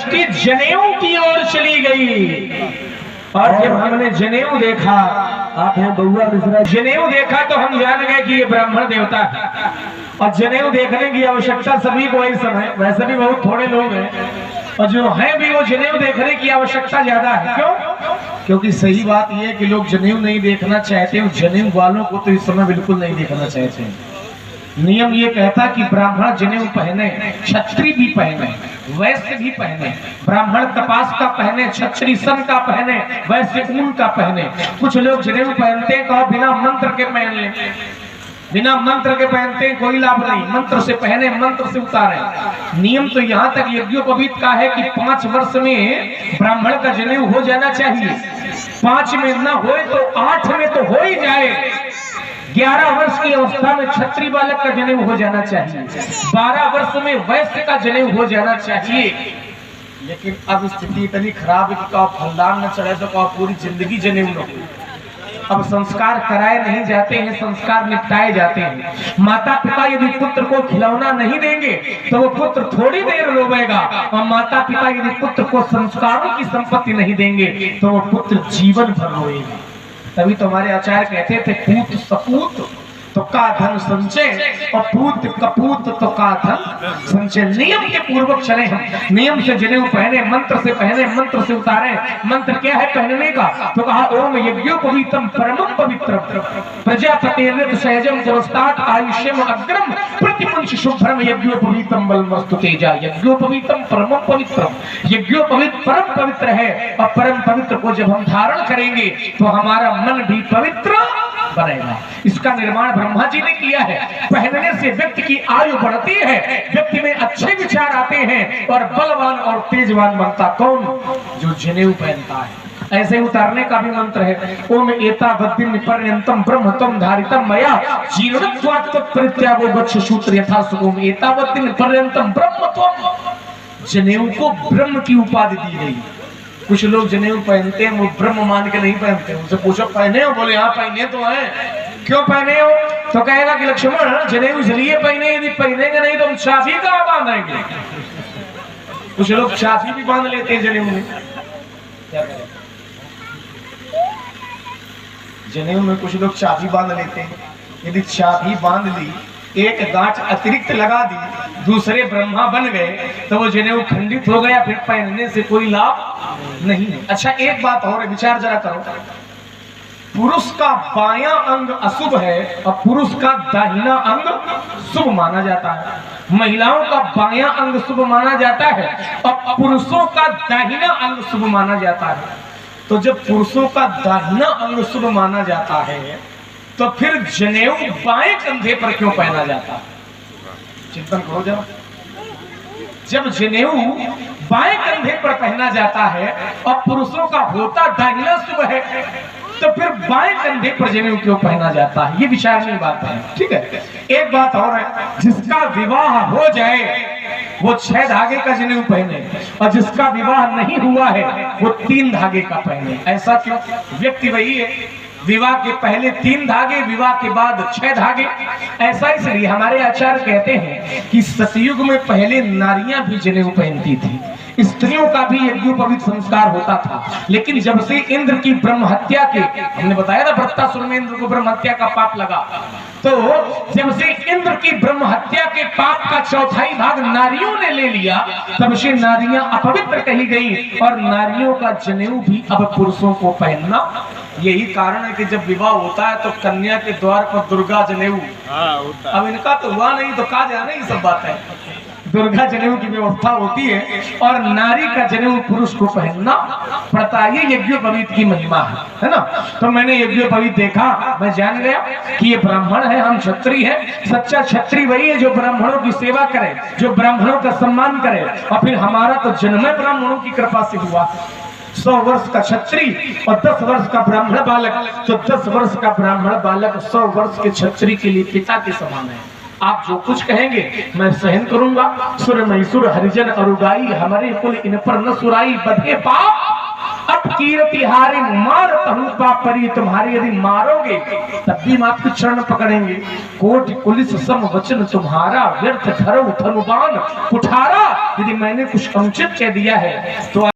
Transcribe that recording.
दृष्टि जनेऊ की ओर चली गई। और जब हमने जनेऊ देखा, आप हैं बउआ मिश्रा, जनेऊ देखा तो हम जान गए कि ये ब्राह्मण देवता है। और जनेऊ देखने की आवश्यकता सभी को इस समय, वैसे भी बहुत थोड़े लोग हैं, और जो है भी वो जनेऊ देखने की आवश्यकता ज्यादा है। क्यों? क्योंकि सही बात यह है कि लोग जनेऊ नहीं देखना चाहते, जनेऊ वालों को तो इस समय बिल्कुल नहीं देखना चाहते। नियम ये कहता कि ब्राह्मण जनेऊ पहने, क्षत्रिय भी पहने, वैश्य भी पहने। ब्राह्मण कपास का पहने, क्षत्रिय सन का पहने, वैश्य ऊन का पहने। कुछ लोग जनेऊ पहनते हैं तो बिना मंत्र के पहन ले, बिना मंत्र के पहनते हैं, कोई लाभ नहीं। मंत्र से पहने, मंत्र से उतारे। नियम तो यहाँ तक यज्ञोपवीत का है कि 5 वर्ष में ब्राह्मण का जनेऊ हो जाना चाहिए। 5 में न हो तो 8 में तो हो ही जाए। 11 वर्ष की अवस्था में क्षत्रिय बालक का जनेऊ हो जाना चाहिए। 12 वर्ष में वैश्य का जनेऊ हो जाना चाहिए। लेकिन अब स्थिति इतनी खराब है कि कहो फलदान न चढ़े तो कहो पूरी जिंदगी जनेऊ न हो। अब संस्कार कराए नहीं जाते हैं, संस्कार निपटाए जाते हैं। माता पिता यदि पुत्र को खिलौना नहीं देंगे तो वो पुत्र थोड़ी देर रोएगा, और माता पिता यदि पुत्र को संस्कारों की संपत्ति नहीं देंगे तो वो पुत्र जीवन भर रोएगा। तभी तो हमारे आचार्य कहते थे, पूत सपूत तो का धन संचय, और पूत कपूत तो का धन संचय। नियम के पूर्वक चले हम, नियम से जनेऊ पहने, मंत्र से पहने, मंत्र से उतारे। मंत्र क्या है पहनने का? तो कहा ओम यज्ञोपवीतम परमं पवित्रम प्रजापतिर्यत सहजम जवस्तात आयुष्यम अग्रम प्रतिपुंष शुभ्रम यज्ञोपवीतम बलमस्तु तेजा। यज्ञोपवीतम परमं पवित्रम, यज्ञोपवीत परम पवित्र है, और परम पवित्र को जब हम धारण करेंगे तो हमारा मन भी पवित्र बनेगा। इसका निर्माण ब्रह्मा जी ने किया है। पहनने से व्यक्ति की आयु बढ़ती है, व्यक्ति में अच्छे विचार आते हैं, और बलवान और तेजवान बनता कौन? जो जनेऊ पहनता है। ऐसे उतारने का भी मंत्र है, ओम एतावद्दिन पर्यंतम ब्रह्मत्वं धारितम मया जीर्णत्वात् तत्परित्यागो गच्छ शूत्र यथा सुगम। एतावद्दिन पर्यंतम ब्रह्मत्वं, जनेऊ को ब्रह्म की उपाधि दी गई। कुछ लोग जनेऊ पहनते हैं, वो ब्रह्म मान के नहीं पहनते। उनसे पूछो पहने हो? बोले हाँ पहने तो है। क्यों पहने हो? तो कहेगा कि लक्ष्मण जनेऊ इसलिए पहने, यदि पहनेंगे नहीं तो हम शादी कहाँ बांधेंगे। कुछ लोग शादी भी बांध लेते हैं जनेऊ में। क्या करें? जनेऊ में कुछ लोग चाबी बांध लेते हैं। यदि चाबी बांध ली, एक गांठ अतिरिक्त लगा दी, दूसरे ब्रह्मा बन गए, तो वो जनेऊ खंडित हो गया, फिर पहनने से कोई लाभ नहीं है। अच्छा एक बात और विचार जरा करो, पुरुष का बायां अंग अशुभ है और पुरुष का दाहिना अंग शुभ माना जाता है। महिलाओं का बायां अंग शुभ माना जाता है और पुरुषों का दाहिना अंग शुभ माना जाता है। तो जब पुरुषों का दाहिना अंग शुभ माना जाता है तो फिर जनेऊ बाएं कंधे पर क्यों पहना जाता है? चिंतन करो जरा। जब जनेऊ बाएं कंधे पर पहना जाता है और पुरुषों का होता दाहिना शुभ है, तो फिर बाएं कंधे पर जनेऊ क्यों पहना जाता है? ये विचारनीय बात है। ठीक है। एक बात और है, जिसका विवाह हो जाए वो 6 धागे का जनेऊ पहने, और जिसका विवाह नहीं हुआ है वो 3 धागे का पहने। ऐसा क्यों? व्यक्ति वही है, विवाह के पहले 3 धागे, विवाह के बाद 6 धागे। ऐसा इसलिए हमारे आचार्य कहते हैं कि सतयुग में पहले नारियां भी जनेऊ पहनती थी, स्त्रियों का भी यज्ञोपवीत संस्कार होता था। लेकिन जब से इंद्र की ब्रह्म हत्या के, हमने बताया था वृत्तासुर में इंद्र को ब्रह्म हत्या का पाप लगा, तो जब से इंद्र की ब्रह्म हत्या के पाप का 1/4 भाग नारियों ने ले लिया, तब से नारियां अपवित्र कही गई, और नारियों का जनेऊ भी अब पुरुषों को पहनना। यही कारण है कि जब विवाह होता है तो कन्या के द्वार पर दुर्गा जनेऊ, अब इनका तो हुआ नहीं तो कहा जाए, ये सब बात है। दुर्गा जनेऊ की व्यवस्था होती है और नारी का जनेऊ पुरुष को पहनना पड़ता है। ये यज्ञोपवीत की महिमा है ना। तो मैंने यज्ञोपवीत देखा, मैं जान गया कि ये ब्राह्मण है, हम क्षत्रिय हैं। सच्चा क्षत्रिय वही है जो ब्राह्मणों की सेवा करे, जो ब्राह्मणों का सम्मान करे, और फिर हमारा तो जन्म ब्राह्मणों की कृपा से हुआ। 100 वर्ष का क्षत्रिय और 10 वर्ष का ब्राह्मण बालक, तो 10 वर्ष का ब्राह्मण बालक 100 वर्ष के क्षत्रिय के लिए पिता के समान है। आप जो कुछ कहेंगे मैं सहन करूंगा। सुर मैसुर हरिजन अरुगाई, हमारे कुल इन पर न सुराई, बधे पाप अब कीर्तिहारी मार तहुपा परी, तुम्हारी यदि मारोगे तब भी हम आपके चरण पकड़ेंगे। कोटि पुलिस सम वचन तुम्हारा, व्यर्थ धरो धनुबान कुठारा। यदि मैंने कुछ अनुचित कह दिया है तो